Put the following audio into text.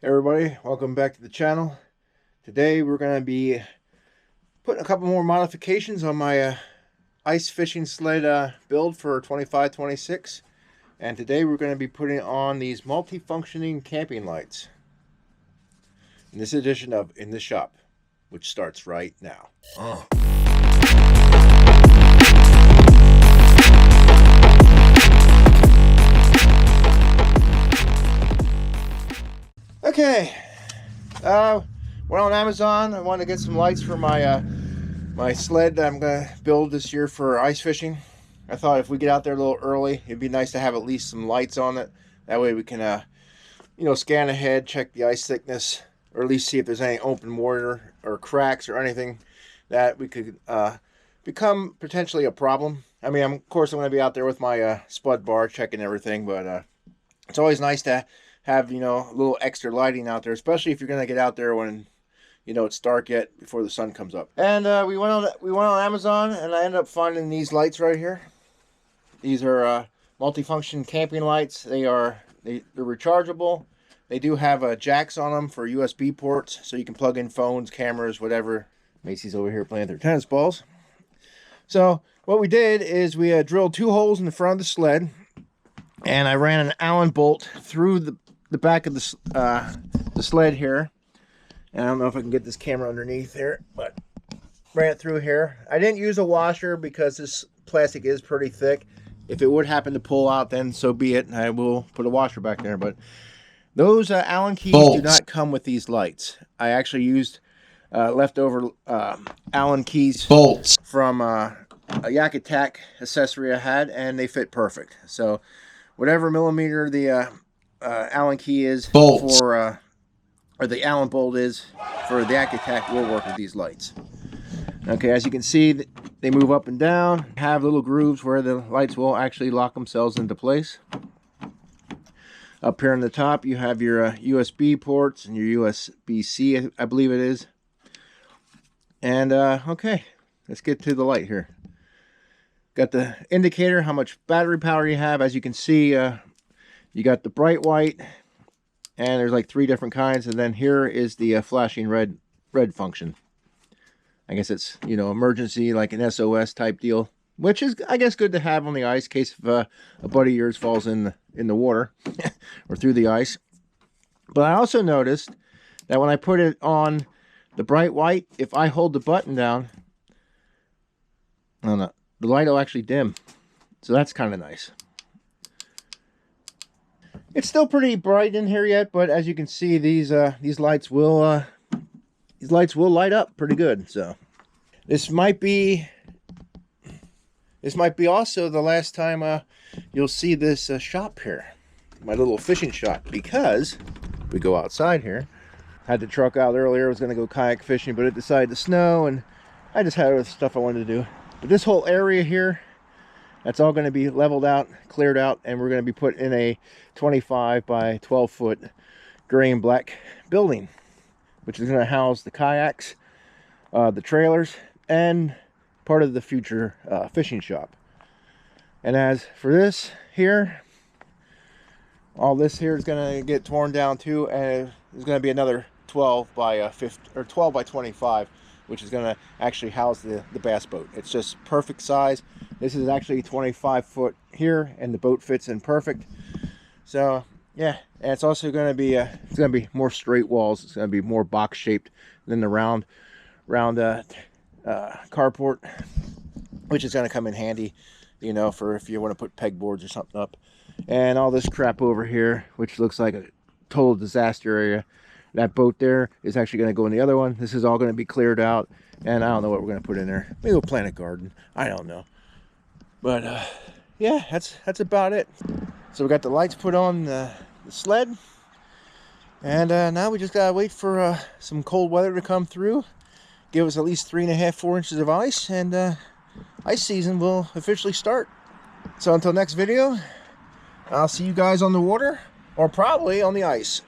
Hey everybody, welcome back to the channel. Today we're going to be putting a couple more modifications on my ice fishing sled build for 25-26. And today we're going to be putting on these multi-functioning camping lights in this edition of In the Shop, which starts right now. Okay, went on Amazon. I wanted to get some lights for my my sled that I'm going to build this year for ice fishing. I thought if we get out there a little early, it'd be nice to have at least some lights on it. That way we can, scan ahead, check the ice thickness, or at least see if there's any open water or cracks or anything that we could become potentially a problem. I mean, of course, I'm going to be out there with my spud bar checking everything, but it's always nice to have, a little extra lighting out there, especially if you're going to get out there when, it's dark yet before the sun comes up. And we went on Amazon, and I ended up finding these lights right here. These are multifunction camping lights. They're rechargeable. They do have jacks on them for USB ports, so you can plug in phones, cameras, whatever. Macy's over here playing their tennis balls. So what we did is we drilled 2 holes in the front of the sled, and I ran an Allen bolt through the back of the sled here. And I don't know if I can get this camera underneath here, but ran it through here. I didn't use a washer because this plastic is pretty thick. If it would happen to pull out, then so be it. I will put a washer back there. But those Allen keys do not come with these lights. I actually used leftover Allen keys from a Yak Attack accessory I had, and they fit perfect. So whatever millimeter the Allen key is for, or the Allen bolt is for the Yak Attack, will work with these lights. Okay, as you can see, they move up and down, have little grooves where the lights will actually lock themselves into place. Up here on the top, you have your USB ports and your USB-C, I believe it is. And, okay, let's get to the light here. Got the indicator, how much battery power you have. As you can see, you got the bright white, and there's like 3 different kinds. And then here is the flashing red function. I guess it's, emergency, like an SOS type deal, which is, I guess, good to have on the ice in case if a buddy of yours falls in the water or through the ice. But I also noticed that when I put it on the bright white, if I hold the button down, I don't know, the light will actually dim. So that's kind of nice. It's still pretty bright in here yet, but as you can see, these lights will light up pretty good. So this might be also the last time you'll see this shop here, my little fishing shop, because we go outside here. Had the truck out earlier. I was going to go kayak fishing, but it decided to snow, and I just had other stuff I wanted to do. But this whole area here, that's all going to be leveled out, cleared out, and we're going to be put in a 25 by 12 foot gray and black building, which is going to house the kayaks, the trailers, and part of the future fishing shop. And as for this here, all this here is going to get torn down too, and there's going to be another 12 by 50 or 12 by 25, which is going to actually house the bass boat. It's just perfect size. This is actually 25 foot here, and the boat fits in perfect. So yeah, and it's also going to be more straight walls. It's going to be more box shaped than the round carport, which is going to come in handy, for if you want to put pegboards or something up. And all this crap over here, which looks like a total disaster area. That boat there is actually going to go in the other one. This is all going to be cleared out, and I don't know what we're going to put in there. Maybe we'll plant a garden. I don't know. But yeah, that's about it. So we got the lights put on the sled, and now we just gotta wait for some cold weather to come through, give us at least 3.5–4 inches of ice, and ice season will officially start. So until next video, I'll see you guys on the water, or probably on the ice.